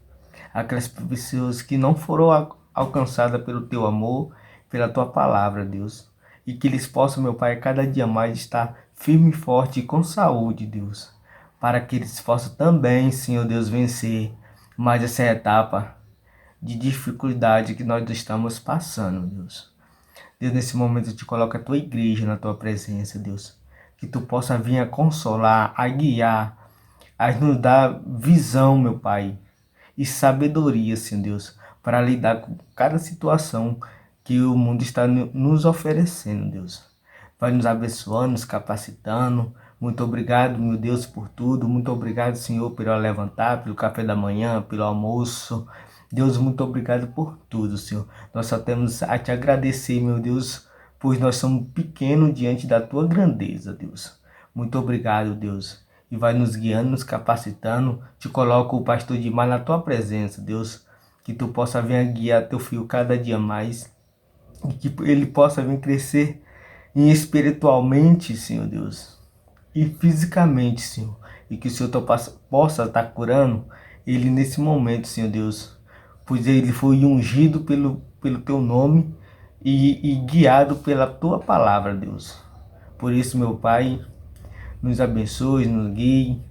aquelas pessoas que não foram alcançadas pelo Teu amor, pela Tua palavra, Deus, e que eles possam, meu Pai, cada dia mais estar firme e forte e com saúde, Deus, para que eles possam também, Senhor Deus, vencer mais essa etapa de dificuldade que nós estamos passando, Deus. Deus, nesse momento eu Te coloco a Tua igreja na Tua presença, Deus, que Tu possa vir a consolar, a guiar, a nos dar visão, meu Pai, e sabedoria, Senhor Deus, para lidar com cada situação que o mundo está nos oferecendo, Deus. Vai nos abençoando, nos capacitando. Muito obrigado, meu Deus, por tudo. Muito obrigado, Senhor, pelo levantar, pelo café da manhã, pelo almoço. Deus, muito obrigado por tudo, Senhor. Nós só temos a Te agradecer, meu Deus, pois nós somos pequenos diante da Tua grandeza, Deus. Muito obrigado, Deus. E vai nos guiando, nos capacitando. Te coloco o pastor Dimar na Tua presença, Deus. Que Tu possa vir a guiar Teu filho cada dia mais. E que ele possa vir crescer espiritualmente, Senhor Deus. E fisicamente, Senhor. E que o Senhor possa estar curando ele nesse momento, Senhor Deus. Pois ele foi ungido pelo Teu nome e guiado pela Tua palavra, Deus. Por isso, meu Pai, nos abençoe, nos guie.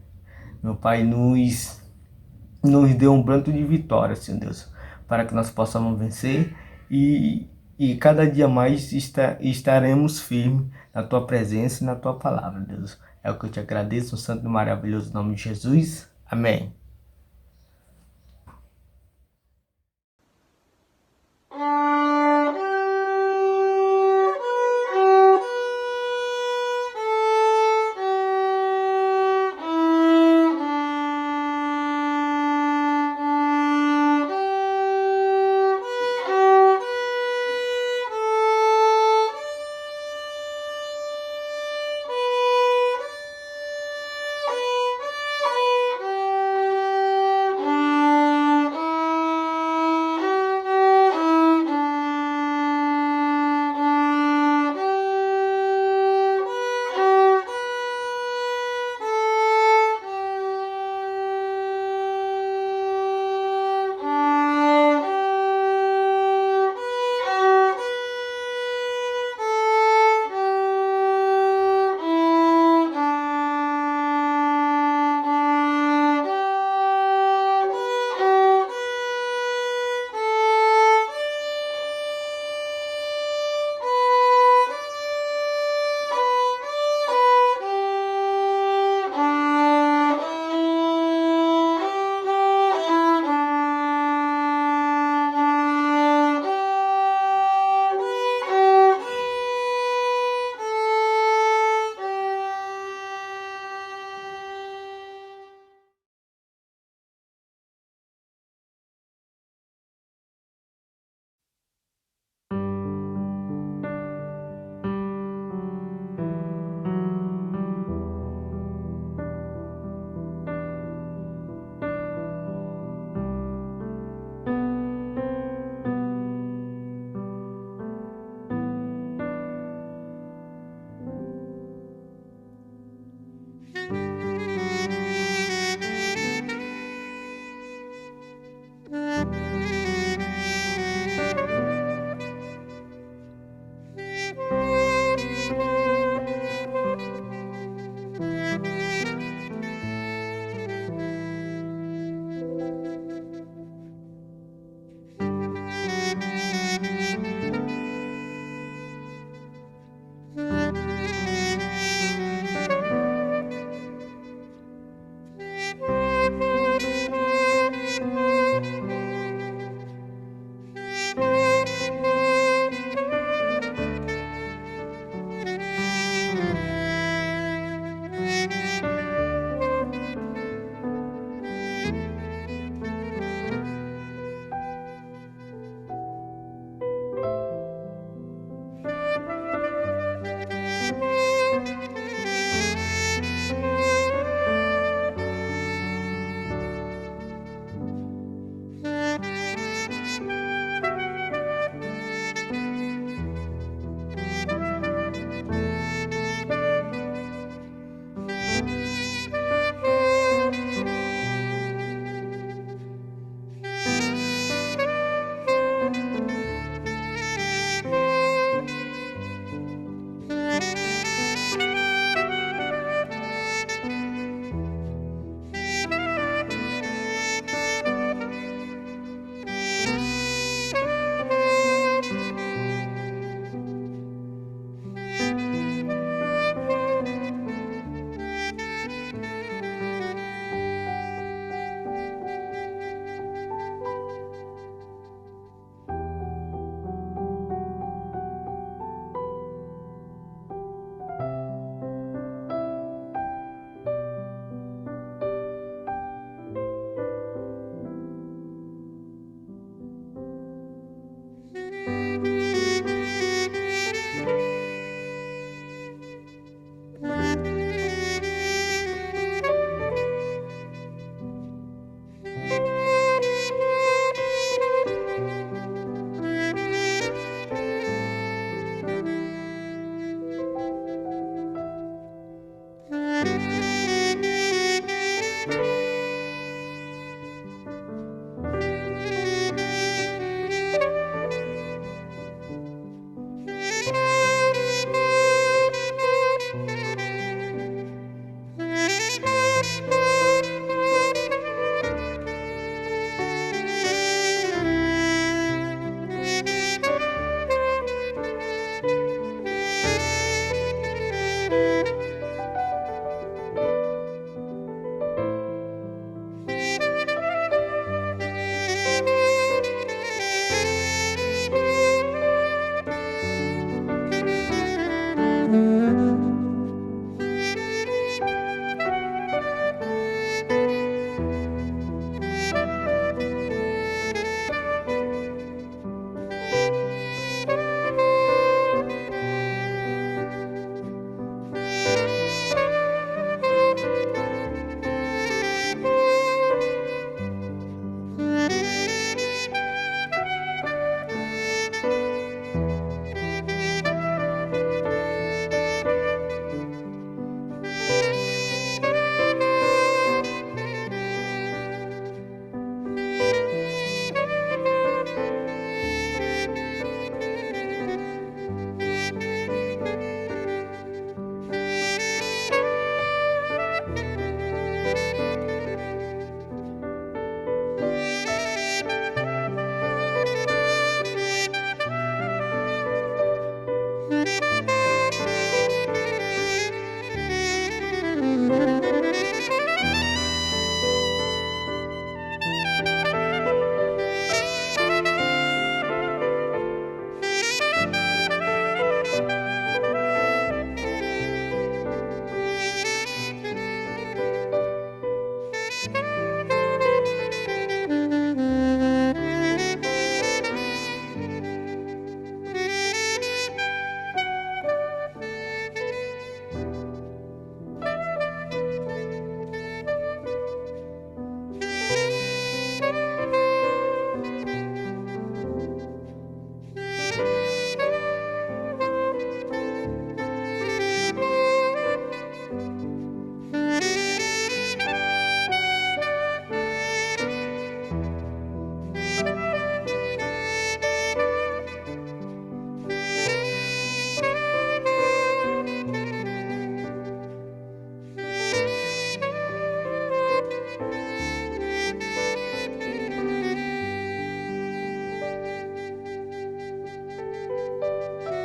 Meu Pai, nos dê um pranto de vitória, Senhor Deus, para que nós possamos vencer e cada dia mais estaremos firmes na Tua presença e na Tua palavra, Deus. É o que eu Te agradeço, no santo e maravilhoso nome de Jesus. Amém.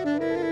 Senhor.